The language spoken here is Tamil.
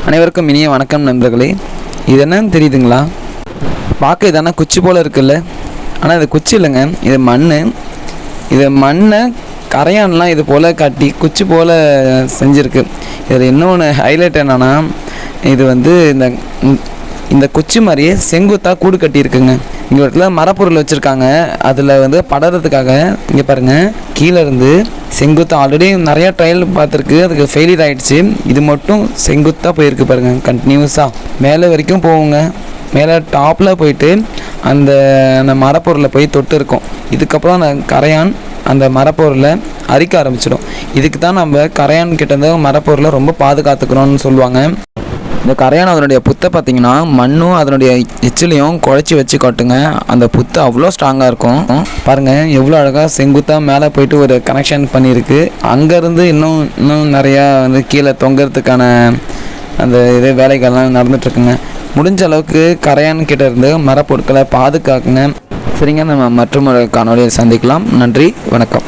அனைவருக்கும் இனிய வணக்கம் நண்பர்களே. இது என்னன்னு தெரியுதுங்களா? பார்க்க இதான குச்சி போல் இருக்குல்ல, ஆனால் இது குச்சி இல்லைங்க, இது மண். இது மண்ணை கரையான்லாம் இது போல் கட்டி குச்சி போல் செஞ்சுருக்கு. இதில் இன்னொன்று ஹைலைட் என்னென்னா, இது இந்த குச்சி மாதிரியே செங்குத்தாக கூடு கட்டியிருக்குங்க. இங்கே இடத்துல மரப்பொருள் வச்சுருக்காங்க, அதில் படறதுக்காக. இங்கே பாருங்கள், கீழே இருந்து செங்குத்தாக ஆல்ரெடி நிறையா ட்ரையல் பார்த்துருக்கு, அதுக்கு ஃபெயிலியர் ஆகிடுச்சு. இது மட்டும் செங்குத்தாக போயிருக்கு பாருங்கள், கண்டினியூஸாக மேலே வரைக்கும் போவோங்க. மேலே டாப்பில் போயிட்டு அந்த மரப்பொருளை போய் தொட்டு இருக்கும். இதுக்கப்புறம் அந்த கரையான் அந்த மரப்பொருளை அரிக்க ஆரம்பிச்சிடும். இதுக்கு தான் நம்ம கரையான் கிட்டேருந்து மரப்பொருளை ரொம்ப பாதுகாத்துக்கணும்னு சொல்லுவாங்க. இந்த கரையான் அதனுடைய புத்தை பார்த்திங்கன்னா மண்ணும் அதனுடைய எச்சிலையும் குழச்சி வச்சு காட்டுங்க. அந்த புத்து அவ்வளோ ஸ்ட்ராங்காக இருக்கும். பாருங்கள் எவ்வளோ அழகாக செங்குத்தாக மேலே போயிட்டு ஒரு கனெக்ஷன் பண்ணியிருக்கு. அங்கேருந்து இன்னும் நிறையா கீழே தொங்கிறதுக்கான அந்த வேலைகள்லாம் நடந்துகிட்ருக்குங்க. முடிஞ்ச அளவுக்கு கரையான் கிட்ட இருந்து மரப்பொருட்களை பாதுகாக்குங்க. சரிங்க, நம்ம மற்றொரு காணொலியில் சந்திக்கலாம். நன்றி, வணக்கம்.